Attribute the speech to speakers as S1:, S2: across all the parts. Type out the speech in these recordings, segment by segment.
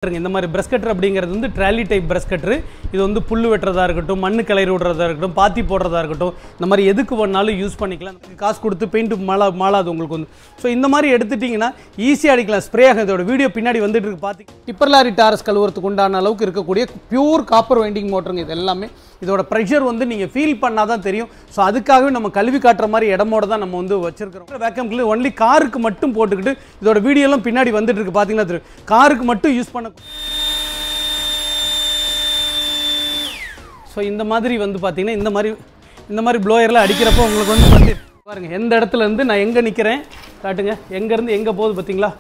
S1: இந்த மாதிரி brush cutter அப்படிங்கிறது வந்து ட்ராலி டைப் பிரஷ் கட்டர். இது வந்து புல் வெட்டுறதா இருக்கட்டும், மண்ணு கிளறி விடுறதா இருக்கட்டும், பாத்தி போடுறதா இருக்கட்டும், இந்த மாதிரி எதுக்கு வேணாலும் யூஸ் பண்ணிக்கலாம். காசு கொடுத்து பெயிண்ட் மாளாது உங்களுக்கு வந்து. ஸோ இந்த மாதிரி எடுத்துட்டிங்கன்னா ஈஸியாக அடிக்கலாம். ஸ்ப்ரே ஆகும். இதோட வீடியோ பின்னாடி வந்துட்டு இருக்கு பார்த்து. டிப்பர் லாரி டாரஸ் கழுவுறதுக்கு உண்டான அளவுக்கு இருக்கக்கூடிய பியூர் காப்பர் வைண்டிங் மோட்டருங்க இது எல்லாமே. இதோட ப்ரெஷர் வந்து நீங்கள் ஃபீல் பண்ணால் தான் தெரியும். ஸோ அதுக்காகவே நம்ம கழுவி காட்டுற மாதிரி இடமோட தான் நம்ம வந்து வச்சிருக்கிறோம். வேக்கம் கிளீனர் ஒன்லி காருக்கு மட்டும் போட்டுக்கிட்டு இதோட வீடியோலாம் பின்னாடி வந்துட்டு இருக்கு பார்த்தீங்கன்னா தெரியும். காருக்கு மட்டும் யூஸ் பண்ண. ஸோ இந்த மாதிரி வந்து பார்த்தீங்கன்னா இந்த மாதிரி ப்ளோயரில் அடிக்கிறப்போ உங்களுக்கு வந்து பாருங்கள் எந்த இடத்துல இருந்து நான் எங்கே நிற்கிறேன் காட்டுங்க. எங்கேருந்து எங்கே போகுது பார்த்தீங்களா,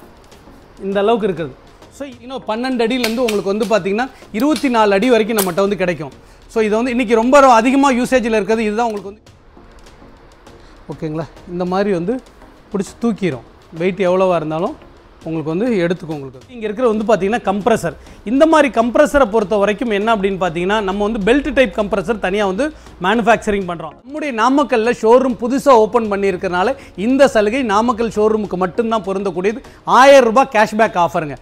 S1: இந்த அளவுக்கு இருக்குது. ஸோ இன்னும் 12 அடியிலேருந்து உங்களுக்கு வந்து பார்த்தீங்கன்னா 24 அடி வரைக்கும் நம்மகிட்ட வந்து கிடைக்கும். ஸோ இதை வந்து இன்றைக்கி ரொம்ப அதிகமாக யூசேஜில் இருக்கிறது இதுதான் உங்களுக்கு வந்து. ஓகேங்களா, இந்த மாதிரி வந்து பிடிச்சி தூக்கிடும். வெயிட் எவ்வளோவா இருந்தாலும் உங்களுக்கு வந்து எடுத்துக்கும். உங்களுக்கு இங்கே இருக்கிற வந்து பார்த்தீங்கன்னா கம்ப்ரஸர். இந்த மாதிரி கம்ப்ரஸரை பொறுத்த வரைக்கும் என்ன அப்படின்னு பார்த்தீங்கன்னா நம்ம வந்து பெல்ட் டைப் கம்ப்ரஸர் தனியாக வந்து மேனுஃபேக்சரிங் பண்ணுறோம். நம்முடைய நாமக்கல்லில் ஷோரூம் புதுசாக ஓப்பன் பண்ணியிருக்கிறனால இந்த சலுகை நாமக்கல் ஷோரூமுக்கு மட்டும்தான் பொருந்தக்கூடியது. 1000 ரூபாய் கேஷ்பேக் ஆஃபருங்க.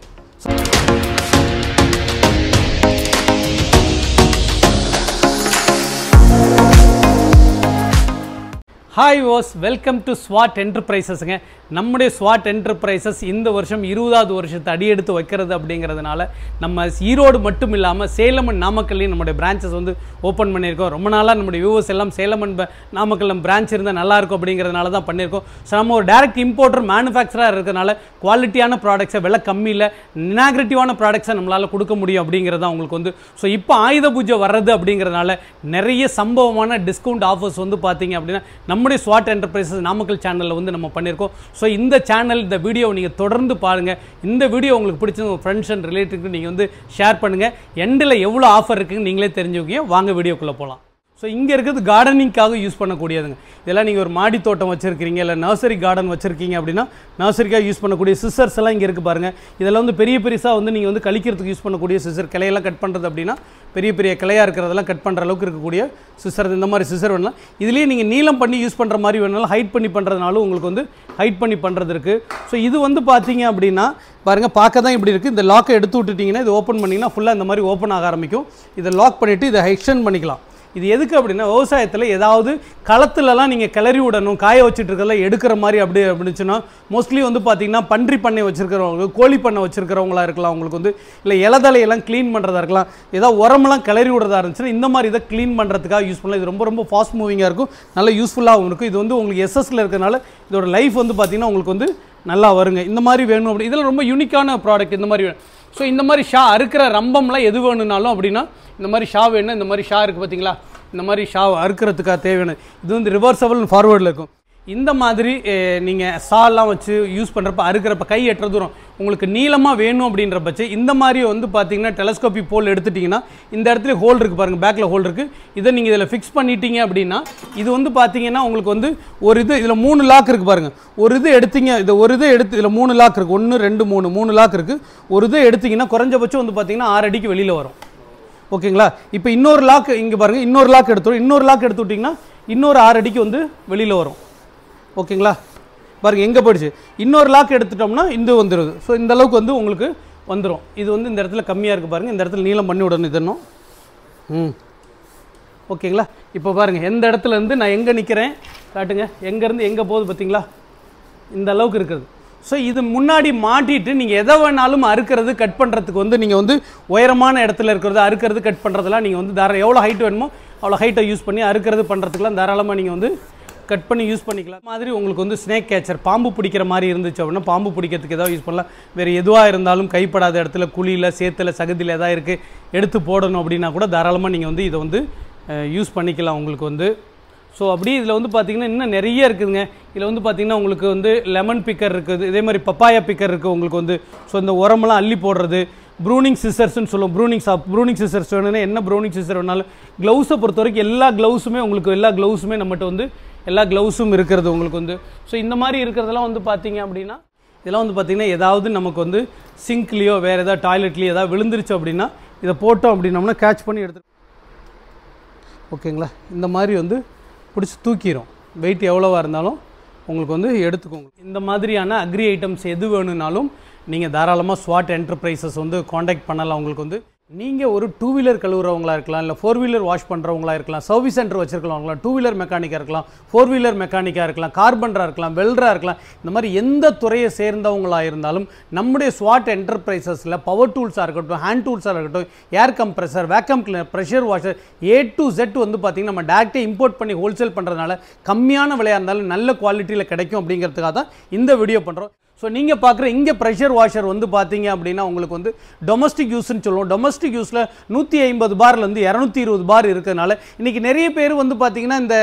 S1: Hi was welcome to Swad என்டர்பிரைசஸ்ங்க. நம்முடைய ஸ்வாட் என்டர்பிரைசஸ் இந்த வருஷம் 20வது வருஷத்தை அடியெடுத்து வைக்கிறது அப்படிங்கிறதுனால நம்ம ஈரோடு மட்டும் இல்லாமல் சேலம் அண்ட் நாமக்கல்லையும் நம்முடைய பிரான்ச்சஸ் வந்து ஓப்பன் பண்ணியிருக்கோம். ரொம்ப நாளாக நம்முடைய வியூவர்ஸ் எல்லாம் சேலம் அண்ட் நாமக்கல் நம்ம பிரான்ச் இருந்தால் நல்லாயிருக்கும் அப்படிங்கிறதுனால தான் பண்ணியிருக்கோம். ஸோ நம்ம ஒரு டேரக்ட் இம்போர்ட்டர் மேனுஃபேக்சராக இருக்கிறதுனால குவாலிட்டியான ப்ராடக்ட்ஸை விலை கம்மியில் இனாக்ரேட்டிவான ப்ராடக்ட்ஸை நம்மளால் கொடுக்க முடியும் அப்படிங்கிறது தான் உங்களுக்கு வந்து. ஸோ இப்போ ஆயுத பூஜை வர்றது அப்படிங்கிறதுனால நிறைய சம்பவமான டிஸ்கவுண்ட் ஆஃபர்ஸ் வந்து பார்த்தீங்க அப்படின்னா நம்முடைய ஸ்வாட் என்டர்பிரைசஸ் நாமக்கல் சேனலில் வந்து நம்ம பண்ணியிருக்கோம். ஸோ இந்த சேனல் இந்த வீடியோ நீங்கள் தொடர்ந்து பாருங்கள். இந்த வீடியோ உங்களுக்கு பிடிச்ச உங்கள் ஃப்ரெண்ட்ஸ் அண்ட் ரிலேட்டிவ்க்கு நீங்கள் வந்து ஷேர் பண்ணுங்கள். எண்டில் எவ்வளோ ஆஃபர் இருக்குன்னு நீங்களே தெரிஞ்சுக்கோங்க. வாங்க வீடியோக்குள்ளே போகலாம். ஸோ இங்கே இருக்கிறது கார்டனிங்காக யூஸ் பண்ணக்கூடியதுங்க. இதெல்லாம் நீங்கள் ஒரு மாடி தோட்டம் வச்சுருக்கீங்க, இல்லை நர்சரி கார்டன் வச்சுருக்கீங்க அப்படின்னா நர்சரிக்காக யூஸ் பண்ணக்கூடிய சிசர்ஸ் எல்லாம் இங்கே இருக்குது பாருங்கள். இதெல்லாம் வந்து பெருசாக வந்து நீங்கள் வந்து கழிக்கிறதுக்கு யூஸ் பண்ணக்கூடிய சிசர். கிளையெல்லாம் கட் பண்ணுறது அப்படின்னா பெரிய கிளையாக இருக்கிறதெல்லாம் கட் பண்ணுற அளவுக்கு இருக்கக்கூடிய சிசர். இந்த மாதிரி சிசர் வேணாலும் இதுலேயே நீங்கள் நீளம் பண்ணி யூஸ் பண்ணுற மாதிரி வேணாலும் ஹைட் பண்ணி பண்ணுறதுனாலும் உங்களுக்கு வந்து ஹைட் பண்ணி பண்ணுறது இருக்குது. ஸோ இது வந்து பார்த்தீங்க அப்படின்னா பாருங்கள் பார்க்க தான் இப்படி இருக்குது. இந்த லாக்கை எடுத்து விட்டுட்டிங்கன்னா இது ஓப்பன் பண்ணிங்கன்னா ஃபுல்லாக இந்த மாதிரி ஓப்பன் ஆக ஆரம்பிக்கும். இதை லாக் பண்ணிவிட்டு இதை எக்ஸ்டெண்ட் பண்ணிக்கலாம். இது எதுக்கு அப்படின்னா விவசாயத்தில் ஏதாவது களத்துலலாம் நீங்கள் கிளறி விடணும், காய வச்சுட்டு இருக்கிறதெல்லாம் எடுக்கிற மாதிரி அப்படின்னுச்சுன்னா மோஸ்ட்லி வந்து பார்த்திங்கன்னா பன்றி பண்ணை வச்சுருக்கிறவங்க, கோழி பண்ணை வச்சுருக்கிறவங்களா இருக்கலாம். உங்களுக்கு வந்து இல்லை இலதலையெல்லாம் க்ளீன் பண்ணுறதா இருக்கலாம். ஏதாவது உரமெல்லாம் கிளறி விடுறதா இருந்துச்சுன்னா இந்த மாதிரி இதை க்ளீன் பண்ணுறதுக்காக யூஸ் பண்ணலாம். இது ரொம்ப ஃபாஸ்ட் மூவிங்காக இருக்கும், நல்லா யூஸ்ஃபுல்லாகவும் இருக்கும். இது வந்து உங்களுக்கு எஸ்எஸ்ல இருக்கிறனால இதோட லைஃப் வந்து பார்த்திங்கன்னா உங்களுக்கு வந்து நல்லா வருங்க. இந்த மாதிரி வேணும் அப்படி இதெல்லாம் ரொம்ப யூனிக்கான ப்ராடக்ட். இந்த மாதிரி வேணும். ஸோ இந்த மாதிரி ஷா அறுக்கிற ரம்பம்லாம் எது வேணும்னாலும் அப்படின்னா இந்த மாதிரி ஷா வேணும். இந்த மாதிரி ஷா இருக்குது பார்த்தீங்களா, இந்த மாதிரி ஷா அறுக்கிறதுக்காக தேவையான இது வந்து ரிவர்சபிள் ஃபார்வேர்டில் இருக்கும். இந்த மாதிரி நீங்கள் ஷாலாம் வச்சு யூஸ் பண்ணுறப்ப அறுக்கிறப்ப கை எட்டுற தூரம் உங்களுக்கு நீளமாக வேணும் அப்படின்ற பட்சம் இந்த மாதிரி வந்து பார்த்தீங்கன்னா டெலஸ்கோபி போல் எடுத்துட்டிங்கன்னா இந்த இடத்துல ஹோல் இருக்குது பாருங்கள், பேக்கில் ஹோல் இருக்குது. இதை நீங்கள் இதில் ஃபிக்ஸ் பண்ணிட்டீங்க அப்படின்னா இது வந்து பார்த்தீங்கன்னா உங்களுக்கு வந்து ஒரு இது இதில் 3 லாக் இருக்குது பாருங்கள். ஒரு இது எடுத்தீங்க, இது ஒரு இது எடுத்து இதில் 3 லாக் இருக்குது. 1 2 3 லாக் இருக்குது. ஒரு இது எடுத்திங்கன்னா குறைஞ்சபட்சம் வந்து பார்த்தீங்கன்னா 6 அடிக்கு வெளியில் வரும். ஓகேங்களா, இப்போ இன்னொரு லாக் இங்கே பாருங்கள், இன்னொரு லாக் எடுத்துடும். இன்னொரு லாக் எடுத்து விட்டிங்கன்னா இன்னொரு 6 அடிக்கு வந்து வெளியில் வரும். ஓகேங்களா, பாருங்கள் எங்கே போயிடுச்சு. இன்னொரு லாக் எடுத்துட்டோம்னா இந்த வந்துடுது. ஸோ இந்த அளவுக்கு வந்து உங்களுக்கு வந்துடும். இது வந்து இந்த இடத்துல கம்மியாக இருக்குது பாருங்கள். இந்த இடத்துல நீளம் பண்ணி விடணும் இதன்னும். ஓகேங்களா, இப்போ பாருங்கள் எந்த இடத்துல இருந்து நான் எங்கே நிற்கிறேன் காட்டுங்க. எங்கேருந்து எங்கே போகுது பார்த்தீங்களா, இந்த அளவுக்கு இருக்குது. ஸோ இது முன்னாடி மாட்டிட்டு நீங்கள் எதை வேணாலும் அறுக்கிறது கட் பண்ணுறதுக்கு வந்து நீங்கள் வந்து உயரமான இடத்துல இருக்கிறது அறுக்கிறது கட் பண்ணுறதுலாம் நீங்கள் வந்து எவ்வளோ ஹைட் வேணுமோ அவ்வளோ ஹைட்டை யூஸ் பண்ணி அறுக்கிறது பண்ணுறதுக்குலாம் தாராளமாக நீங்கள் வந்து கட் பண்ணி யூஸ் பண்ணிக்கலாம். மாதிரி உங்களுக்கு வந்து ஸ்னேக் கேச்சர், பாம்பு பிடிக்கிற மாதிரி இருந்துச்சு அப்படின்னா பாம்பு பிடிக்கிறதுக்கு ஏதாவது யூஸ் பண்ணலாம். வேறு எதுவாக இருந்தாலும் கைப்படாத இடத்துல குழியில் சேத்துல சகதியில் எதாவது இருக்குது எடுத்து போடணும் அப்படின்னா கூட தாராளமாக நீங்கள் வந்து இதை வந்து யூஸ் பண்ணிக்கலாம் உங்களுக்கு வந்து. ஸோ அப்படி இதில் வந்து பார்த்திங்கன்னா இன்னும் நிறைய இருக்குதுங்க. இதில் வந்து பார்த்திங்கன்னா உங்களுக்கு வந்து லெமன் பிக்கர் இருக்குது, இதே மாதிரி பப்பாயா பிக்கர் இருக்குது உங்களுக்கு வந்து. ஸோ இந்த உரமெல்லாம் அள்ளி போடுறது, ப்ரூனிங் சிசர்ஸ்ன்னு சொல்லுவோம். ப்ரூனிங் சிசர்ஸ் வேணும்னா என்ன ப்ரூனிங் சிசர் வேணாலும். க்ளவுஸை பொறுத்த வரைக்கும் எல்லா க்ளவுஸுமே நம்மகிட்ட வந்து எல்லா க்ளவுஸும் இருக்கிறது உங்களுக்கு வந்து. ஸோ இந்த மாதிரி இருக்கிறதெல்லாம் வந்து பார்த்திங்க அப்படின்னா இதெல்லாம் வந்து பார்த்திங்கன்னா ஏதாவது நமக்கு வந்து சிங்க்லேயோ வேறு ஏதாவது டாய்லெட்லேயோ ஏதாவது விழுந்துருச்சு அப்படின்னா இதை போட்டோம் அப்படின்னோம்னா கேட்ச் பண்ணி எடுத்து. ஓகேங்களா, இந்த மாதிரி வந்து பிடிச்சி தூக்கிடும். வெயிட் எவ்வளோவா இருந்தாலும் உங்களுக்கு வந்து எடுத்துக்கோங்க. இந்த மாதிரியான அக்ரி ஐட்டம்ஸ் எது வேணும்னாலும் நீங்கள் தாராளமாக ஸ்வாட் என்டர்பிரைசஸ் வந்து காண்டாக்ட் பண்ணலாம். உங்களுக்கு வந்து நீங்கள் ஒரு டூ வீலர் கழுவுறவங்களா இருக்கலாம், இல்லை ஃபோர் வீலர் வாஷ் பண்ணுறவங்களா இருக்கலாம், சர்வீஸ் சென்டர் வச்சுருக்கவங்களா, டூ வீலர் மெக்கானிக்காக இருக்கலாம், ஃபோர் வீலர் மெக்கானிக்காக இருக்கலாம், கார்பெண்டராக இருக்கலாம், வெல்டராக இருக்கலாம், இந்த மாதிரி எந்த துறையை சேர்ந்தவங்களாக இருந்தாலும் நம்முடைய ஸ்வாட் என்டர்பிரைசஸில் பவர் டூல்ஸாக இருக்கட்டும், ஹேண்ட் டூல்ஸாக இருக்கட்டும், air compressor, vacuum cleaner, pressure washer, A to Z வந்து பார்த்திங்கன்னா நம்ம டேரெக்டாக இம்போர்ட் பண்ணி ஹோல்சேல் பண்ணுறதுனால கம்மியான விலையாக இருந்தாலும் நல்ல குவாலிட்டியில் கிடைக்கும் அப்படிங்கிறதுக்காக தான் இந்த வீடியோ பண்ணுறோம். ஸோ நீங்கள் பார்க்குற இங்கே ப்ரெஷர் வாஷர் வந்து பார்த்தீங்க அப்படின்னா உங்களுக்கு வந்து டொமஸ்டிக் யூஸ்ன்னு சொல்லுவோம். டொமஸ்டிக் யூஸில் 150 பார்லேருந்து 220 பார் இருக்கிறதுனால இன்றைக்கி நிறைய பேர் வந்து பார்த்திங்கன்னா இந்த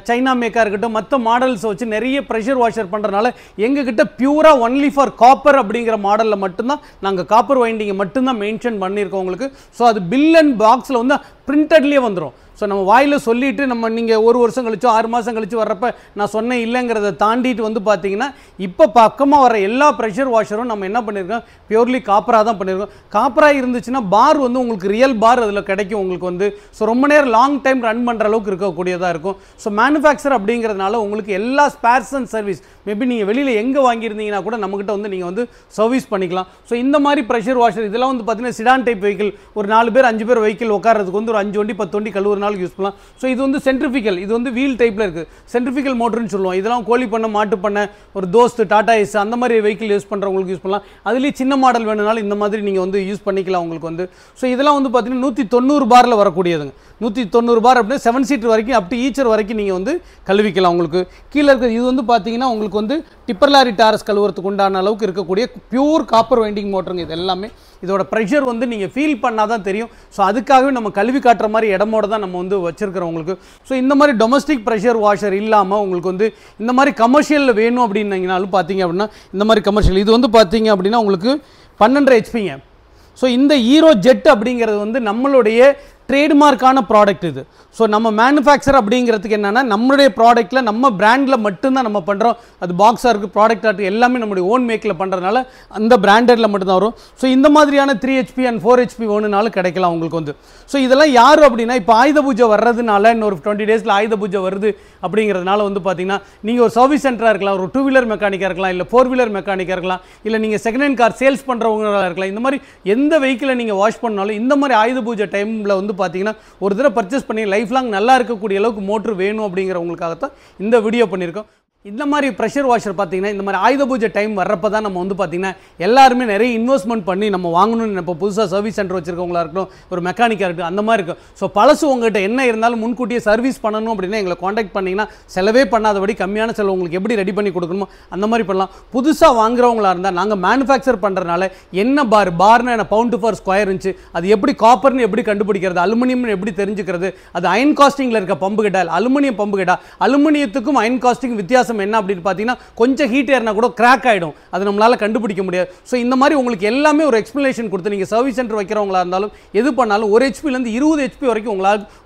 S1: சைனா மேக்காக இருக்கட்டும் மற்ற மாடல்ஸை வச்சு நிறைய ப்ரெஷர் வாஷர் பண்ணுறதுனால எங்ககிட்ட பியூராக ஒன்லி ஃபார் காப்பர் அப்படிங்கிற மாடலில் மட்டும்தான் நாங்கள் காப்பர் வைண்டிங்கை மட்டும்தான் மென்ஷன் பண்ணியிருக்கோம் உங்களுக்கு. ஸோ அது பில் அண்ட் பாக்ஸில் வந்து பிரிண்டட்லேயே வந்துடும். ஸோ நம்ம வாயில் சொல்லிவிட்டு நம்ம நீங்கள் ஒரு வருஷம் கழிச்சோ 6 மாதம் கழிச்சு வர்றப்ப நான் சொன்னேன் இல்லைங்கிறத தாண்டிட்டு வந்து பார்த்தீங்கன்னா இப்போ பக்கமாக வர எல்லா ப்ரெஷர் வாஷரும் நம்ம என்ன பண்ணியிருக்கோம், பியூர்லி காப்பராக தான் பண்ணியிருக்கோம். காப்பராக இருந்துச்சுன்னா பார் வந்து உங்களுக்கு ரியல் பார் அதில் கிடைக்கும் உங்களுக்கு வந்து. ஸோ ரொம்ப நேரம் லாங் டைம் ரன் பண்ணுற அளவுக்கு இருக்கக்கூடியதாக இருக்கும். ஸோ மேனுஃபேக்சர் அப்படிங்கிறதுனால உங்களுக்கு எல்லா ஸ்பேர்ஸ் அண்ட் சர்வீஸ் மேபி நீங்கள் வெளியில் எங்கே வாங்கியிருந்தீங்கன்னா கூட நம்மகிட்ட வந்து நீங்கள் வந்து சர்வீஸ் பண்ணிக்கலாம். ஸோ இந்த மாதிரி ப்ரெஷர் வாஷர் இதெல்லாம் வந்து பார்த்தீங்கன்னா சிடான் டைப் வெஹிக்கிள், ஒரு 4 பேர் 5 பேர் வெஹிக்கிள் உட்காரதுக்கு வந்து ஒரு 5 வண்டி 10 வண்டி கழுவுற யூஸ் பண்ணலாம். ஸோ இது வந்து சென்ட்ரிஃபிகல், இது வந்து வீல் டைப்ல இருக்கு, சென்ட்ரிஃபிகல் மோட்டர்னு சொல்லுவோம். இதெல்லாம் கோழி பண்ண மாட்டு பண்ண ஒரு தோஸ்த் டாடா ஏஸ் அந்த மாதிரி வெஹிக்கிள் யூஸ் பண்ணுறவங்களுக்கு யூஸ் பண்ணலாம். அதுலேயே சின்ன மாடல் வேணுனாலும் இந்த மாதிரி நீங்கள் வந்து யூஸ் பண்ணிக்கலாம் உங்களுக்கு வந்து. ஸோ இதெல்லாம் வந்து பார்த்தீங்கன்னா 190 பாரில் வரக்கூடியதுங்க. 190 பார் அப்படின்னா 7 சீட்டர் வரைக்கும் அப் டு ஈச்சர் வரைக்கும் நீங்கள் வந்து கழுவிக்கலாம். உங்களுக்கு கீழே இருக்கிற இது வந்து பார்த்தீங்கன்னா உங்களுக்கு வந்து டிப்பர் லாரி டாரஸ் கழுவுறதுக்கு உண்டான அளவுக்கு இருக்கக்கூடிய பியூர் காப்பர் வைண்டிங் மோட்டருங்க. இது எல்லாமே இதோட ப்ரெஷர் வந்து நீங்கள் ஃபீல் பண்ணால் தான் தெரியும். ஸோ அதுக்காகவே நம்ம கழுவி காட்டுற மாதிரி இடமோட தான் நம்ம வந்து வச்சிருக்கிறோம் உங்களுக்கு. ஸோ இந்த மாதிரி டொமஸ்டிக் ப்ரெஷர் வாஷர் இல்லாமல் உங்களுக்கு வந்து இந்த மாதிரி கமர்ஷியலில் வேணும் அப்படின்னீங்கனாலும் பார்த்தீங்க அப்படின்னா இந்த மாதிரி கமர்ஷியல் இது வந்து பார்த்தீங்க அப்படின்னா உங்களுக்கு 12.5 HP. ஸோ இந்த ஹீரோ ஜெட் அப்படிங்கிறது வந்து நம்மளுடைய ட்ரேட்மார்க்கான ப்ராடக்ட் இது. ஸோ நம்ம மேனுஃபேக்சர் அப்படிங்கிறதுக்கு என்னென்னா நம்மளுடைய ப்ராடக்ட்டில் நம்ம பிராண்டில் மட்டும்தான் நம்ம பண்ணுறோம். அது பாக்ஸாக இருக்குது, ப்ராடக்டாக இருக்குது, எல்லாமே நம்மளுடைய ஓன் மேக்கில் பண்ணுறதுனால அந்த பிராண்டடில் மட்டும்தான் வரும். ஸோ இந்த மாதிரியான 3 HP அண்ட் 4 HP வேணுனாலும் கிடைக்கலாம் உங்களுக்கு வந்து. ஸோ இதெல்லாம் யார் அப்படின்னா இப்போ ஆயுத பூஜை வர்றதுனால இன்னொரு 20 டேஸில் ஆயுத பூஜை வருது அப்படிங்கிறதுனால வந்து பார்த்தீங்கன்னா நீங்கள் ஒரு சர்வீஸ் சென்டராக இருக்கலாம், ஒரு 2 வீலர் மெக்கானிக்காக இருக்கலாம், இல்லை 4 வீலர் மெக்கானிக்காக இருக்கலாம், இல்லை நீங்கள் செகண்ட் ஹேண்ட் கார் சேல்ஸ் பண்ணுறவங்களாக இருக்கலாம். இந்த மாதிரி எந்த வெஹிக்கிளை நீங்கள் வாஷ் பண்ணாலும் இந்த மாதிரி ஆயுத பூஜை டைமில் வந்து பார்த்தீங்கன்னா ஒரு தடவை பர்ச்சேஸ் பண்ணி லைஃப் லாங் நல்லா இருக்கக்கூடிய அளவுக்கு மோட்டர் வேணும் அப்படிங்கிறவங்களுக்காகத்தான் இந்த வீடியோ பண்ணியிருக்கோம். இந்த மாதிரி ப்ரெஷர் வாஷர் பார்த்தீங்கன்னா இந்த மாதிரி ஆயுத பூஜை டைம் வர்றப்ப தான் நம்ம வந்து பார்த்தீங்கன்னா எல்லாருமே நிறைய இன்வெஸ்ட்மெண்ட் பண்ணி நம்ம வாங்கணும்னு இப்போ புதுசாக சர்வீஸ் சென்டர் வச்சிருக்கவங்களா இருக்கட்டும், ஒரு மெக்கானிக்காக இருக்கட்டும், அந்த மாதிரி இருக்கும். ஸோ பழசு உங்கள்கிட்ட என்ன இருந்தாலும் முன்கூட்டியே சர்வீஸ் பண்ணணும் அப்படின்னா எங்களை காண்டாக்ட் பண்ணிங்கன்னா செலவே பண்ணாதபடி கம்மியான செலவு உங்களுக்கு எப்படி ரெடி பண்ணி கொடுக்கணுமோ அந்த மாதிரி பண்ணலாம். புதுசாக வாங்குறவங்களா இருந்தால் நாங்கள் மேனுஃபேக்சர் பண்ணுறதுனால என்ன பார்னு என்ன பவுண்டு ஃபார் ஸ்கொயர் இருந்துச்சு, அது எப்படி காப்பர்னு எப்படி கண்டுபிடிக்கிறது, அலுமினியம்னு எப்படி தெரிஞ்சுக்கிறது, அது அயன் காஸ்டிங்கில் இருக்க பம்பு கேட்டால் அலுமினியம் பம்பு கேட்டால் அலுமினியத்துக்கும் அயன் காஸ்டிங் வித்தியாசம் என்ன அப்படின்னு பார்த்தீங்கன்னா கொஞ்சம் ஹீட் ஏறினா கூட கிராக் ஆகிடும், அது நம்மளால கண்டுபிடிக்க முடியாது. ஸோ இந்த மாதிரி உங்களுக்கு எல்லாமே ஒரு எக்ஸ்பிளனேஷன் கொடுத்து நீங்கள் சர்வீஸ் சென்டர் வைக்கிறவங்களா இருந்தாலும் எது பண்ணாலும் 1 HPலேருந்து 20 HP வரைக்கும்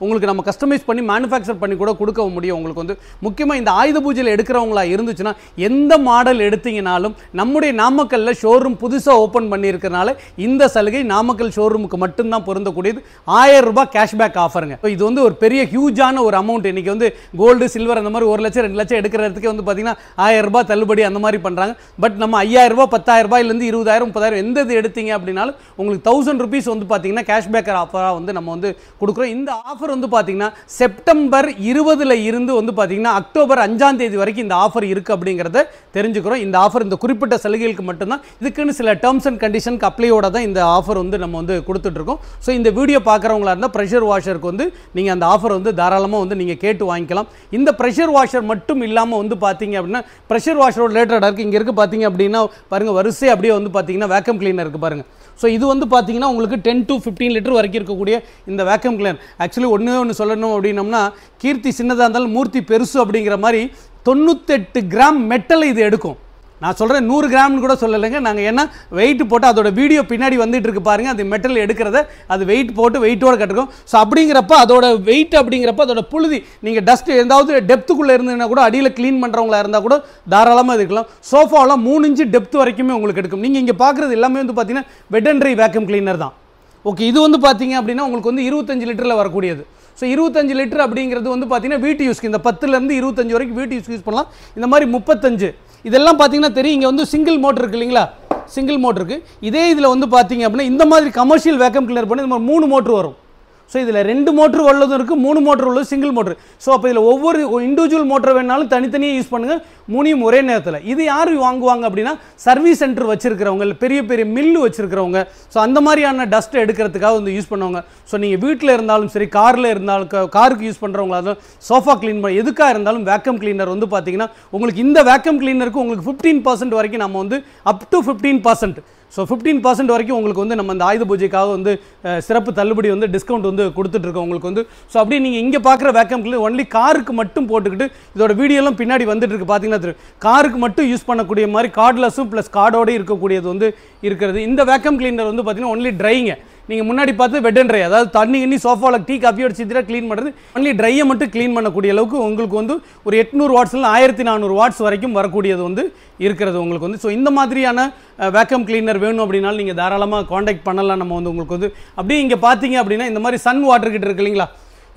S1: உங்களுக்கு நம்ம கஸ்டமைஸ் பண்ணி மேனுஃபேக்சர் பண்ணி கூட கொடுக்க முடியும் உங்களுக்கு வந்து. முக்கியமாக இந்த ஆயுத பூஜையில் எடுக்கிறவங்களா இருந்துச்சுன்னா எந்த மாடல் எடுத்தீங்கனாலும் நம்முடைய நாமக்கல்ல ஷோரூம் புதுசாக ஓப்பன் பண்ணியிருக்கிறனால இந்த சலுகை நாமக்கல் ஷோரூமுக்கு மட்டும்தான் பொருந்தக்கூடியது. 1000 ரூபாய் கேஷ்பேக் ஆஃபருங்க. இது வந்து ஒரு பெரிய ஹியூஜான ஒரு அமௌண்ட். இன்னைக்கு வந்து கோல்டு சில்வர் அந்த மாதிரி 1 லட்சம் 2 லட்சம் எடுக்கிறதுக்கு வந்து பார்த்தீங்கன்னா 1000 ரூபாய் தள்ளுபடி அந்த மாதிரி பண்ணுறாங்க. பட் நம்ம 5000 ரூபாய் 10000 ரூபாயிலேருந்து 20000 3000 எந்த இது எடுத்தீங்க அப்படின்னாலும் உங்களுக்கு 1000 ரூபீஸ் வந்து பார்த்தீங்கன்னா கேஷ்பேக்கர் ஆஃபராக வந்து நம்ம வந்து கொடுக்குறோம். இந்த ஆஃபர் வந்து பார்த்தீங்கன்னா செப்டம்பர் 20 இருந்து வந்து பார்த்தீங்கன்னா அக்டோபர் 5ஆம் தேதி வரைக்கும் இந்த ஆஃபர் இருக்குது அப்படிங்கிறத தெரிஞ்சுக்கிறோம். இந்த ஆஃபர் இந்த குறிப்பிட்ட சலுகைகளுக்கு மட்டும்தான், இதுக்குன்னு சில டேர்ம்ஸ் அண்ட் கண்டிஷனுக்கு அப்ளையோட தான் இந்த ஆஃபர் வந்து நம்ம வந்து கொடுத்துட்ருக்கோம். ஸோ இந்த வீடியோ பார்க்குறவங்களா இருந்தால் ப்ரெஷர் வாஷருக்கு வந்து நீங்கள் அந்த ஆஃபர் வந்து தாராளமாக வந்து நீங்கள் கேட்டு வாங்கிக்கலாம். இந்த ப்ரெஷர் வாஷர் மட்டும் இல்லாமல் வந்து பார்த்தீங்க அப்படின்னா ப்ரெஷர் வாஷரோட ரிலேட்டடாக இருக்குது. இங்கே இருக்குது பார்த்தீங்க அப்படின்னா பாருங்கள் வரிசை அப்படியே வந்து பார்த்தீங்கன்னா வேக்கம் கிளீனர் இருக்குது பாருங்கள். ஸோ இது வந்து பார்த்தீங்கன்னா உங்களுக்கு 10 to 15 லிட்டர் வரைக்கும் இருக்கக்கூடிய இந்த வேக்கம் கிளீனர். ஆக்சுவலி ஒன்று சொல்லணும் அப்படின்னம்னா கீர்த்தி சின்னதாக இருந்தாலும் மூர்த்தி பெருசு அப்படிங்கிற மாதிரி 98 கிராம் மெட்டலை இது எடுக்கும். நான் சொல்கிறேன் 100 கிராம்னு கூட சொல்லலைங்க. நாங்கள் என்ன வெயிட் போட்டு அதோட வீடியோ பின்னாடி வந்துட்டு இருக்கு பாருங்கள். அது மெட்டல் எடுக்கிறத அது வெயிட் போட்டு வெயிட்டோட கட்டுக்கும். ஸோ அப்படிங்கிறப்ப அதோட வெயிட் அப்படிங்கிறப்ப அதோட புழுதி நீங்கள் டஸ்ட் எதாவது டெப்த்துக்குள்ளே இருந்ததுன்னா கூட அடியில் க்ளீன் பண்ணுறவங்களா இருந்தால் கூட தாராளமாக இருக்கலாம். சோஃபாவெலாம் 3 இன்ச்சு டெப்த் வரைக்குமே உங்களுக்கு எடுக்கும். நீங்கள் இங்கே பார்க்குறது எல்லாமே வந்து பார்த்தீங்கன்னா வெட் அண்ட் ட்ரை வேக்கம் கிளீனர் தான். ஓகே, இது வந்து பார்த்தீங்க அப்படின்னா உங்களுக்கு வந்து 25 லிட்டரில் வரக்கூடியது. ஸோ 25 லிட்டர் அப்படிங்கிறது வந்து பார்த்தீங்கன்னா வீட்டு யூஸ்க்கு இந்த 10லேருந்து 25 வரைக்கும் வீட்டு யூஸ் பண்ணலாம். இந்த மாதிரி 35 இதெல்லாம் பார்த்தீங்கன்னா தெரியும். இங்கே வந்து சிங்கிள் மோட்டர் இருக்கு இல்லைங்களா, சிங்கிள் மோட்டர் இருக்குது. இதே இதில் வந்து பார்த்தீங்க அப்படின்னா இந்த மாதிரி கமர்ஷியல் வேக்கம் கிளீனர் பண்ணி இந்த மாதிரி 3 மோட்ரு வரும். ஸோ இதில் 2 மோட்ரு உள்ளதும் இருக்குது, 3 மோட்ரு உள்ளது சிங்கிள் மோட்ரு. ஸோ அப்போ இதில் ஒவ்வொரு இண்டிவிஜுவல் மோட்டர் வேணாலும் தனித்தனியாக யூஸ் பண்ணுங்கள், 3யும் ஒரே நேரத்தில். இது யார் வாங்குவாங்க அப்படின்னா சர்வீஸ் சென்டர் வச்சுருக்கிறவங்க, பெரிய பெரிய மில்லு வச்சுருக்கிறவங்க. ஸோ அந்த மாதிரியான டஸ்ட்டை எடுக்கிறதுக்காக வந்து யூஸ் பண்ணுவாங்க. ஸோ நீங்கள் வீட்டில் இருந்தாலும் சரி, காரில் இருந்தாலும், காருக்கு யூஸ் பண்ணுறவங்களா இருந்தாலும், சோஃபா க்ளீன் பண்ண எதுக்காக இருந்தாலும் வேக்கம் கிளீனர் வந்து பார்த்தீங்கன்னா உங்களுக்கு இந்த வேக்கம் கிளீனருக்கு உங்களுக்கு 15% வரைக்கும் நம்ம வந்து அப் டு 15%. ஸோ 15% வரைக்கும் உங்களுக்கு வந்து நம்ம இந்த ஆயுத பூஜைக்காக வந்து சிறப்பு தள்ளுபடி வந்து டிஸ்கவுண்ட் வந்து கொடுத்துட்ருக்கோம் உங்களுக்கு வந்து. ஸோ அப்படியே நீங்கள் இங்கே பார்க்குற வேக்கம் கிளீனர் ஒன்லி காருக்கு மட்டும் போட்டுக்கிட்டு இதோட வீடியோலாம் பின்னாடி வந்துட்டு இருக்கு பார்த்தீங்கன்னா தெரியும். காருக்கு மட்டும் யூஸ் பண்ணக்கூடிய மாதிரி கார்ட்லெஸ்ஸும் ப்ளஸ் கார்டோடு இருக்கக்கூடியது வந்து இருக்கிறது. இந்த வேக்கம் கிளீனர் வந்து பார்த்தீங்கன்னா ஒன்லி ட்ரைங்க. நீங்கள் முன்னாடி பார்த்து வெட் அண்ட் ட்ரை, அதாவது தண்ணி சோஃபாவில் டீ காஃபி அடிச்சுட்டு க்ளீன் பண்ணுறது, ஒன்லி ட்ரையை மட்டும் க்ளீன் பண்ணக்கூடிய அளவுக்கு உங்களுக்கு வந்து ஒரு 800 வாட்ஸ்ல 1400 வாட்ஸ் வரைக்கும் வரக்கூடியது வந்து இருக்கிறது உங்களுக்கு வந்து. ஸோ இந்த மாதிரியான வேக்கம் கிளீனர் வேணும் அப்படின்னாலும் நீங்கள் தாராளமாக காண்டாக்ட் பண்ணலாம். நம்ம வந்து உங்களுக்கு வந்து அப்படியே இங்கே பார்த்தீங்க அப்படின்னா இந்த மாதிரி சன் வாட்டர் ஹீட்டர் இருக்கு இல்லைங்களா,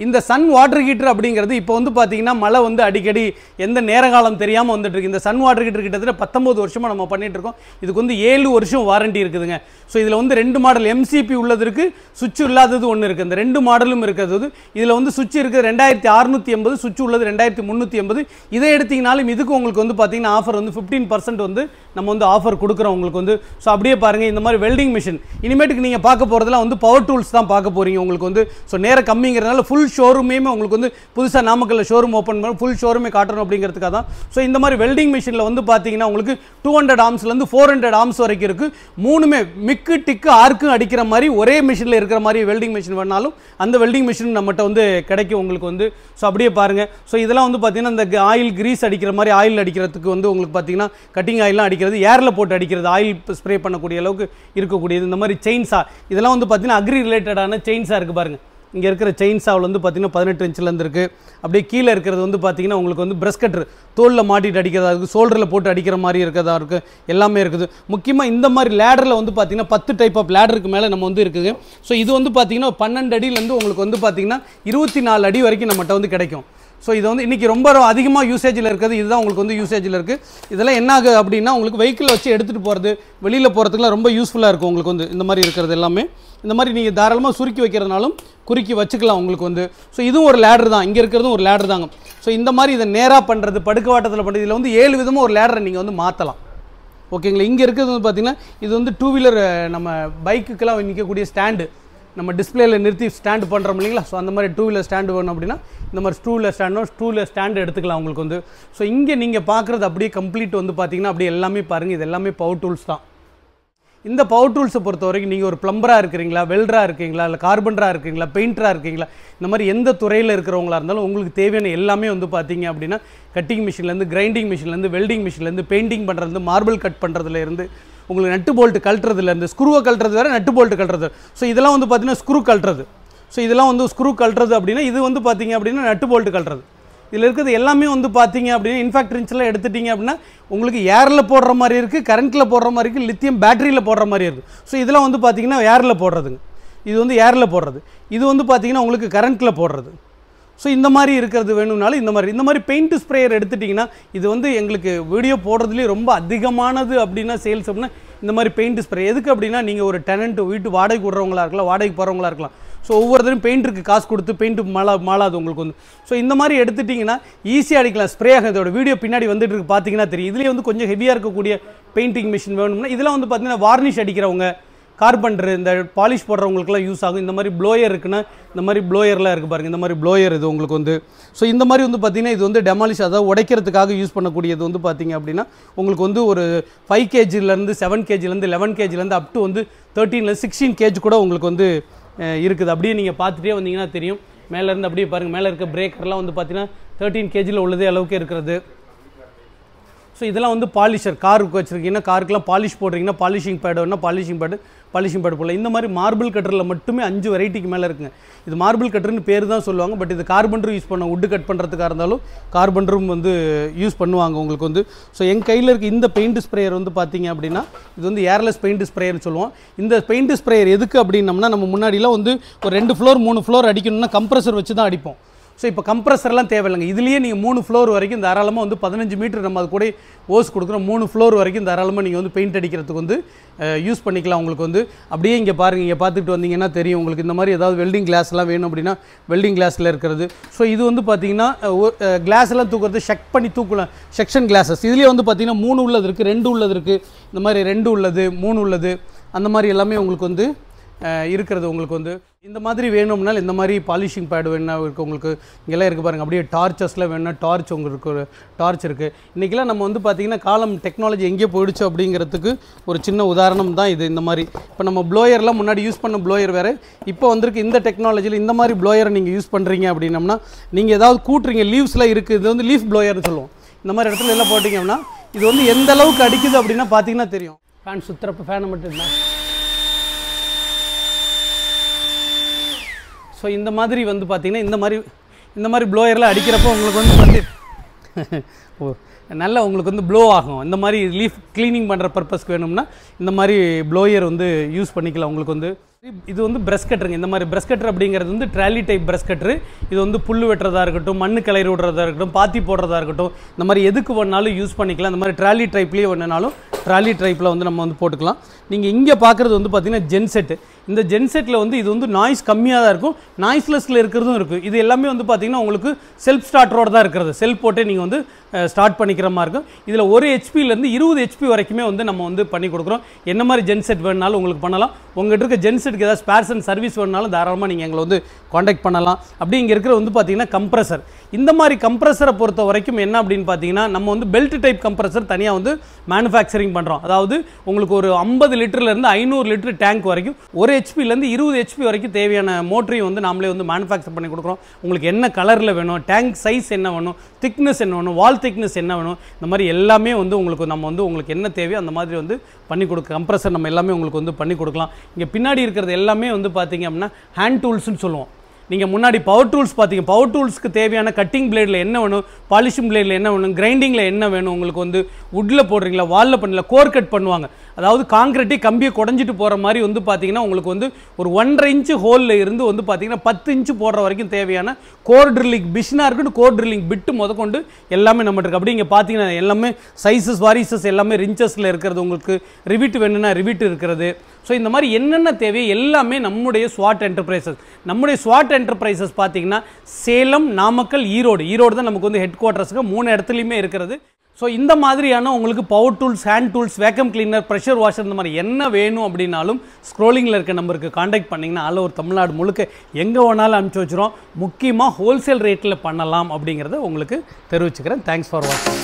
S1: இந்த சன் வாட்டர் ஹீட்டர் அப்படிங்கிறது இப்போ வந்து பார்த்தீங்கன்னா மழை வந்து அடிக்கடி எந்த நேர காலம் தெரியாமல் வந்துட்டு இருக்கு. இந்த சன் வாட்டர் ஹீட்டர் கிட்டத்தட்ட 19 வருஷமாக நம்ம பண்ணிட்டு இருக்கோம். இதுக்கு வந்து 7 வருஷம் வாரண்டி இருக்குதுங்க. ஸோ இதில் வந்து 2 மாடல் எம்சிபி உள்ளது இருக்குது, சுவிட்ச் இல்லாதது ஒன்று இருக்குது. இந்த 2 மாடலும் இருக்கிறது. இதில் வந்து சுவிட்ச் இருக்குது 2680, சுவிட்ச் உள்ளது 2380. இதை எடுத்தீங்கனாலும் இதுக்கு உங்களுக்கு வந்து பார்த்தீங்கன்னா ஆஃபர் வந்து 15% வந்து நம்ம வந்து ஆஃபர் கொடுக்குறோம் உங்களுக்கு வந்து. ஸோ அப்படியே பாருங்கள் இந்த மாதிரி வெல்டிங் மிஷின் இனிமேட்டுக்கு நீங்கள் பார்க்க போகிறதுலாம் வந்து பவர் டூல்ஸ் தான் பார்க்க போகிறீங்க உங்களுக்கு வந்து. ஸோ நேரம் கம்மிங்கிறதுனால ஃபுல் ஷோரூமே உங்களுக்கு வந்து புதுசாக நாமக்கல்ல ஷோரூம் ஓப்பன் பண்ணி ஃபுல் ஷோரூமே காட்டணும் அப்படிங்கிறதுக்காக தான். ஸோ இந்த மாதிரி வெல்டிங் மிஷினில் வந்து பார்த்தீங்கன்னா உங்களுக்கு 200 ஆர்ம்ஸ்லேருந்து 400 ஆர்ம்ஸ் வரைக்கும் இருக்குது. 3மே மிக்கு டிக்கு ஆர்க்கும் அடிக்கிற மாதிரி ஒரே மிஷினில் இருக்கிற மாதிரி வெல்டிங் மிஷின் வேணாலும் அந்த வெல்டிங் மிஷின் நம்மகிட்ட வந்து கிடைக்கும் உங்களுக்கு வந்து. ஸோ அப்படியே பாருங்கள். ஸோ இதெல்லாம் வந்து பார்த்தீங்கன்னா இந்த ஆயில் கிரீஸ் அடிக்கிற மாதிரி ஆயில் அடிக்கிறதுக்கு வந்து உங்களுக்கு பார்த்தீங்கன்னா கட்டிங் ஆயிலாம் அடிக்கிறது, ஏரில் போட்டு அடிக்கிறது, ஆயில் ஸ்ப்ரே பண்ணக்கூடிய அளவுக்கு இருக்கக்கூடியது. இந்த மாதிரி செயின்ஸா இதெல்லாம் வந்து பார்த்தீங்கன்னா அக்ரி ரிலேட்டடான செயின்ஸாக இருக்குது பாருங்கள். இங்கே இருக்கிற செயின்ஸாவில் வந்து பார்த்தீங்கன்னா 18 இன்ச்சிலேருந்து இருக்குது. அப்படியே கீழே இருக்கிறது வந்து பார்த்தீங்கன்னா உங்களுக்கு வந்து பிரஷ் கட்டர் தோலில் மாட்டிட்டு அடிக்கிறதா இருக்குது, ஷோல்டரில் போட்டு அடிக்கிற மாதிரி இருக்கிறதா இருக்குது, எல்லாமே இருக்குது. முக்கியமாக இந்த மாதிரி லேடரில் வந்து பார்த்தீங்கன்னா 10 டைப் ஆஃப் லேடருக்கு மேலே நம்ம வந்து இருக்குது. ஸோ இது வந்து பார்த்தீங்கன்னா 12 அடியிலேருந்து உங்களுக்கு வந்து பார்த்தீங்கன்னா 24 அடி வரைக்கும் நம்மகிட்ட வந்து கிடைக்கும். ஸோ இது வந்து இன்றைக்கி ரொம்ப அதிகமாக யூசேஜில் இருக்கிறது இதுதான் உங்களுக்கு வந்து யூசேஜில் இருக்குது. இதெல்லாம் என்ன ஆகுது அப்படின்னா உங்களுக்கு வெஹிக்கிள் வச்சு எடுத்துகிட்டு போகிறது, வெளியில் போகிறதுக்குலாம் ரொம்ப யூஸ்ஃபுல்லாக இருக்கும் உங்களுக்கு வந்து. இந்த மாதிரி இருக்கிறது எல்லாமே இந்த மாதிரி நீங்கள் தாராளமாக சுருக்கி வைக்கிறதுனாலும் குறுக்கி வச்சுக்கலாம் உங்களுக்கு வந்து. ஸோ இதுவும் ஒரு லேடர் தான், இங்கே இருக்கிறதும் ஒரு லேடர் தாங்க. ஸோ இந்த மாதிரி இதை நேராக பண்ணுறது, படுக்க வாட்டத்தில் பண்ணுறது, இதில் வந்து 7 விதமாக ஒரு லேடரை நீங்கள் வந்து மாற்றலாம். ஓகேங்களா. இங்கே இருக்கிறது வந்து பார்த்திங்கன்னா இது வந்து 2 வீலர் நம்ம பைக்குக்கெல்லாம் நிற்கக்கூடிய ஸ்டாண்டு, நம்ம டிஸ்பிளேயில் நிறுத்தி ஸ்டாண்டு பண்ணுறோம் இல்லைங்களா. ஸோ அந்த மாதிரி 2 வீலர் ஸ்டாண்டு வேணும் அப்படின்னா இந்த மாதிரி 2 வீலர் ஸ்டாண்டு எடுத்துக்கலாம் உங்களுக்கு வந்து. ஸோ இங்கே நீங்கள் பார்க்குறது அப்படியே கம்ப்ளீட் வந்து பார்த்தீங்கன்னா அப்படியே எல்லாமே பாருங்கள், இது எல்லாமே பவர் டூல்ஸ் தான். இந்த பவர் டூல்ஸை பொறுத்த வரைக்கும் நீங்கள் ஒரு ப்ளம்பராக இருக்கிறீங்களா, வெல்டராக இருக்கீங்களா, இல்லை கார்பெண்டராக இருக்கீங்களா, பெயிண்டராக இருக்கீங்களா, இந்த மாதிரி எந்த துறையில் இருக்கிறவங்களா இருந்தாலும் உங்களுக்கு தேவையான எல்லாமே வந்து பார்த்தீங்க அப்படின்னா கட்டிங் மிஷின்லேருந்து, கிரைண்டிங் மிஷின்லேருந்து, வெல்டிங் மிஷின்லேருந்து, பெயிண்டிங் பண்ணுறது, மார்பிள் கட் பண்ணுறதுலேருந்து, உங்களுக்கு நட்டு போல்ட்டு கழட்டுறதுலேருந்து, ஸ்க்ரூவை கழட்டுறது வேறு, நட்டு போல்ட்டு கழட்டுறது. ஸோ இதெல்லாம் வந்து பார்த்தீங்கன்னா ஸ்க்ரூ கழட்டுறது. ஸோ இதெல்லாம் வந்து ஸ்க்ரூ கழட்டுறது அப்படின்னா இது வந்து பார்த்தீங்க அப்படின்னா நட்டு போல்ட்டு கழட்டுறது. இதில் இருக்கிறது எல்லாமே வந்து பார்த்தீங்க அப்படின்னா இன்ஃபேக்ட்ரின்ஸ்லாம் எடுத்துட்டிங்க அப்படின்னா உங்களுக்கு ஏரில் போடுற மாதிரி இருக்குது, கரண்ட்டில் போடுற மாதிரி இருக்குது, லித்தியம் பேட்டரியில் போடுற மாதிரி இருக்குது. ஸோ இதெல்லாம் வந்து பார்த்தீங்கன்னா ஏரில் போடுறதுங்க. இது வந்து ஏரில் போடுறது, இது வந்து பார்த்தீங்கன்னா உங்களுக்கு கரண்ட்டில் போடுறது. ஸோ இந்த மாதிரி இருக்கிறது வேணும்னாலும் இந்த மாதிரி பெயிண்ட் ஸ்ப்ரேயர் எடுத்துட்டிங்கன்னா இது வந்து எங்களுக்கு வீடியோ போடுறதுலேயே ரொம்ப அதிகமானது அப்படின்னா சேல்ஸ் அப்படின்னா இந்த மாதிரி பெயிண்ட் ஸ்ப்ரே. எதுக்கு அப்படின்னா நீங்கள் ஒரு டெனண்ட் வீட்டு வாடகை விடுறவங்களா இருக்கலாம், வாடகைக்கு போகிறவங்களா இருக்கலாம். ஸோ ஒவ்வொருத்தரும் பெயிண்ட்டுக்கு காசு கொடுத்து பெயிண்ட்டு மாளாது உங்களுக்கு வந்து. ஸோ இந்த மாதிரி எடுத்துட்டிங்கன்னா ஈஸியாக அடிக்கலாம், ஸ்ப்ரே ஆகும். இதோட வீடியோ பின்னாடி வந்துட்டு இருக்கு பார்த்தீங்கன்னா தெரியும். இதுலேயே வந்து கொஞ்சம் ஹெவியாக இருக்கக்கூடிய பெயிண்டிங் மிஷின் வேணும்னா இதெல்லாம் வந்து பார்த்தீங்கன்னா வார்னிஷ் அடிக்கிறவங்க, கார்பெண்டர், இந்த பாலிஷ் போடுறவங்களுக்குலாம் யூஸ் ஆகும். இந்த மாதிரி ப்ளோயர் இருக்குன்னா இந்த மாதிரி ப்ளோயர்லாம் இருக்குது பாருங்கள், இந்த மாதிரி ப்ளோயர் இது உங்களுக்கு வந்து. ஸோ இந்த மாதிரி வந்து பார்த்திங்கன்னா இது வந்து டெமாலிஷ், அதாவது உடைக்கிறதுக்காக யூஸ் பண்ணக்கூடியது வந்து பார்த்திங்க அப்படின்னா உங்களுக்கு வந்து ஒரு 5 kgலேருந்து 7 kgலேருந்து 11 kgலேருந்து அப் டு வந்து 13 16 kg கூட உங்களுக்கு வந்து இருக்குது. அப்படியே நீங்கள் பார்த்துட்டே வந்தீங்கன்னா தெரியும். மேலேருந்து அப்படியே பாருங்கள், மேலே இருக்க பிரேக்கர்லாம் வந்து பார்த்தீங்கன்னா 13 kgயில் உள்ளதே அளவுக்கு இருக்கிறது. ஸோ இதெல்லாம் வந்து பாலிஷர், காருக்கு வச்சுருக்கீங்கன்னா காருக்கெலாம் பாலிஷ் போடுறீங்கன்னா பாலிஷிங் பேடு வேணா பாலிஷிங் பேடு போடலாம். இந்த மாதிரி மார்பிள் கட்டரில் மட்டுமே 5 வெரைட்டிக்கு மேலே இருக்குங்க. இது மார்பிள் கட்டர்னு பேர் தான் சொல்லுவாங்க, பட் இது கார்பெண்டரும் யூஸ் பண்ணுவாங்க. வுட்டு கட் பண்ணுறதுக்காக இருந்தாலும் கார்பெண்டரும் வந்து யூஸ் பண்ணுவாங்க உங்களுக்கு வந்து. ஸோ எங்கள் கையில் இருக்க இந்த பெயிண்ட் ஸ்ப்ரேயர் வந்து பார்த்தீங்க அப்படின்னா இது வந்து ஏர்லெஸ் பெயிண்ட் ஸ்ப்ரேயர்னு சொல்லுவோம். இந்த பெயிண்ட் ஸ்ப்ரேயர் எதுக்கு அப்படின்னம்னா நம்ம முன்னாடிலாம் வந்து ஒரு 2 ஃப்ளோர் 3 ஃப்ளோர் அடிக்கணும்னா கம்ப்ரஸர் வச்சு தான் அடிப்போம். ஸோ இப்போ கம்ப்ரஸர்லாம் தேவையில்லைங்க. இதுலேயே நீங்கள் 3 ஃப்ளோர் வரைக்கும் தாராளமாக வந்து 15 மீட்டர் நம்ம அது கூட ஓஸ் கொடுக்குறோம். 3 ஃப்ளோர் வரைக்கும் தாராளமாக நீங்கள் வந்து பெயிண்ட் அடிக்கிறதுக்கு வந்து யூஸ் பண்ணிக்கலாம். உங்களுக்கு வந்து அப்படியே இங்கே பாருங்கள், இங்கே பார்த்துட்டு வந்தீங்கன்னா தெரியும் உங்களுக்கு. இந்த மாதிரி ஏதாவது வெல்டிங் கிளாஸ்லாம் வேணும் அப்படின்னா வெல்டிங் கிளாஸில் இருக்கிறது. ஸோ இது வந்து பார்த்தீங்கன்னா கிளாஸ் எல்லாம் தூக்குறது ஷக் பண்ணி தூக்கலாம். செக்ஷன் கிளாஸஸ் இதுலேயே வந்து பார்த்தீங்கன்னா 3 உள்ளது இருக்குது, 2 உள்ளது இருக்குது, இந்த மாதிரி 2 உள்ளது, 3 உள்ளது, அந்த மாதிரி எல்லாமே உங்களுக்கு வந்து இருக்கிறது. உங்களுக்கு வந்து இந்த மாதிரி வேணும்னால் இந்த மாதிரி பாலிஷிங் பேட் வேணும்னா இருக்குது. உங்களுக்கு இங்கெல்லாம் இருக்குது பாருங்கள். அப்படியே டார்ச்சஸ்லாம் வேணும்னா டார்ச் உங்களுக்கு ஒரு டார்ச் இருக்குது. இன்றைக்கெலாம் நம்ம வந்து பார்த்திங்கன்னா காலம் டெக்னாலஜி எங்கே போயிடுச்சு அப்படிங்கிறதுக்கு ஒரு சின்ன உதாரணம் தான் இது. இந்த மாதிரி இப்போ நம்ம ப்ளோயர்லாம் முன்னாடி யூஸ் பண்ண ப்ளோயர் வேறு, இப்போ வந்திருக்கு இந்த டெக்னாலஜியில் இந்த மாதிரி ப்ளோயரை நீங்கள் யூஸ் பண்ணுறீங்க அப்படின்னம்னா நீங்கள் ஏதாவது கூட்டுறீங்க, லீவ்ஸ்லாம் இருக்குது, இது வந்து லீஃப் ப்ளோயர்னு சொல்லுவோம். இந்த மாதிரி இடத்துல எல்லாம் போட்டிங்கன்னா இது வந்து எந்த அளவுக்கு அடிக்குது அப்படின்னா பார்த்தீங்கன்னா தெரியும். ஃபேன் சுற்றுறப்ப ஃபேனை மட்டும் இல்லை. ஸோ இந்த மாதிரி வந்து பார்த்திங்கன்னா இந்த மாதிரி ப்ளோயர்லாம் அடிக்கிறப்போ உங்களுக்கு வந்து நல்லா உங்களுக்கு வந்து ப்ளோ ஆகும். இந்த மாதிரி லீஃப் க்ளீனிங் பண்ணுற பர்பஸ்க்கு வேணும்னா இந்த மாதிரி ப்ளோயர் வந்து யூஸ் பண்ணிக்கலாம். உங்களுக்கு வந்து இது வந்து ப்ரஷ் கட்டருங்க. இந்த மாதிரி ப்ரஷ் கட்டர் அப்படிங்கிறது வந்து ட்ராலி டைப் ப்ரஷ் கட்டரு. இது வந்து புல் வெட்டுறதா இருக்கட்டும், மண் கிளறி விடுறதா இருக்கட்டும், பாத்தி போடுறதா இருக்கட்டும், இந்த மாதிரி எதுக்கு வேணாலும் யூஸ் பண்ணிக்கலாம். இந்த மாதிரி ட்ராலி டைப்லேயே வேணுனாலும் ட்ராலி டைப்பில் வந்து நம்ம வந்து போட்டுக்கலாம். நீங்கள் இங்கே பார்க்குறது வந்து பார்த்திங்கன்னா ஜென்செட்டு. இந்த ஜென்செட்டில் வந்து இது வந்து நாய்ஸ் கம்மியாக தான் இருக்கும், நாய்ஸ்லெஸில் இருக்கிறதும் இருக்குது. இது எல்லாமே வந்து பார்த்திங்கன்னா உங்களுக்கு செல்ஃப் ஸ்டார்டரோடு தான் இருக்கிறது. செல்ஃப் போட்டே நீங்கள் வந்து ஸ்டார்ட் பண்ணிக்கிற மாதிரி இருக்கும். இதில் 1 ஹெச்பிலேருந்து 20 ஹெச்பி வரைக்குமே வந்து நம்ம வந்து பண்ணி கொடுக்குறோம். என்ன மாதிரி ஜென்செட் வேணுனாலும் உங்களுக்கு பண்ணலாம். உங்கள்கிட்ட இருக்க ஜென்செட்டுக்கு ஏதாவது ஸ்பேர்ஸ் அண்ட் சர்வீஸ் வேணுனாலும் தாராளமாக நீங்கள் எங்களை வந்து காண்டாக்ட் பண்ணலாம். அப்படி இங்கே இருக்கிற வந்து பார்த்திங்கன்னா கம்ப்ரஸர். இந்த மாதிரி கம்ப்ரஸரை பொறுத்த வரைக்கும் என்ன அப்படின்னு பார்த்தீங்கன்னா நம்ம வந்து பெல்ட் டைப் கம்ப்ரஸர் தனியாக வந்து மேனுஃபேக்சரிங் பண்ணுறோம். அதாவது உங்களுக்கு ஒரு 50 லிட்டர்லேருந்து 500 லிட்டர் டேங்க் வரைக்கும் 1 ஹெச்பிலேருந்து 20 ஹெச்பி வரைக்கும் தேவையான மோட்டரையும் வந்து நாமளே வந்து மேனுஃபேக்சர் பண்ணி கொடுக்குறோம். உங்களுக்கு என்ன கலரில் வேணும், டேங்க் சைஸ் என்ன வேணும், திக்னஸ் என்ன வேணும், வால் திக்னஸ் என்ன வேணும், இந்த மாதிரி எல்லாமே வந்து உங்களுக்கு என்ன தேவையோ அந்த மாதிரி வந்து பண்ணி கொடுக்க கம்ப்ரஸர் நம்ம எல்லாமே உங்களுக்கு வந்து பண்ணி கொடுக்கலாம். இங்கே பின்னாடி இருக்கிறது எல்லாமே வந்து பார்த்தீங்க அப்படின்னா ஹேண்ட் டூல்ஸ்னு சொல்லுவோம். நீங்கள் முன்னாடி பவர் டூல்ஸ் பார்த்தீங்க. பவர் டூல்ஸ்க்கு தேவையான கட்டிங் பிளேடில் என்ன வேணும், பாலிஷிங் பிளேடில் என்ன வேணும், கிரைண்டிங்கில் என்ன வேணும், உங்களுக்கு வந்து வுட்டில் போடுறீங்களா, வாலில் பண்ணல, கோர் கட் பண்ணுவாங்க. அதாவது காங்கிரீட்டே கம்பியை குடஞ்சிட்டு போகிற மாதிரி வந்து பார்த்தீங்கன்னா உங்களுக்கு வந்து ஒரு 1.5 இன்ச்சு ஹோலில் இருந்து வந்து பார்த்தீங்கன்னா 10 இன்ச்சு போடுற வரைக்கும் தேவையான கோர் ட்ரில்லிங் மிஷினாக இருக்கட்டும், கோர் ட்ரில்லிங் பிட்டு முதற்கொண்டு எல்லாமே நம்ம இருக்குது. அப்படி இங்கே பார்த்தீங்கன்னா எல்லாமே சைஸஸ் வாரிசஸ் எல்லாமே ரிஞ்சஸில் இருக்கிறது. உங்களுக்கு ரிவிட் வேணும்னா ரிவிட் இருக்கிறது. ஸோ இந்த மாதிரி என்னென்ன தேவை எல்லாமே நம்முடைய ஸ்வாட் என்டர்பிரைசஸ். நம்முடைய ஸ்வாட் என்டர்பிரைசஸ் பார்த்தீங்கன்னா சேலம், நாமக்கல், ஈரோடு தான் நமக்கு வந்து ஹெட் குவார்ட்டர்ஸுக்கு 3 இடத்துலையுமே இருக்கிறது. ஸோ இந்த மாதிரியான உங்களுக்கு power tools, hand tools, vacuum cleaner, pressure washer இந்த மாதிரி என்ன வேணும் அப்படின்னாலும் ஸ்க்ரோலிங்கில் இருக்க நம்பருக்கு காண்டாக்ட் பண்ணிங்கன்னா ஆல் ஓவர் தமிழ்நாடு முழுக்க எங்கே வேணாலும் அனுப்பிச்சி வச்சுருவோம். முக்கியமாக ஹோல்சேல் ரேட்டில் பண்ணலாம் அப்படிங்கிறத உங்களுக்கு தெரிவிச்சுக்கிறேன். தேங்க்ஸ் ஃபார் வாட்சிங்.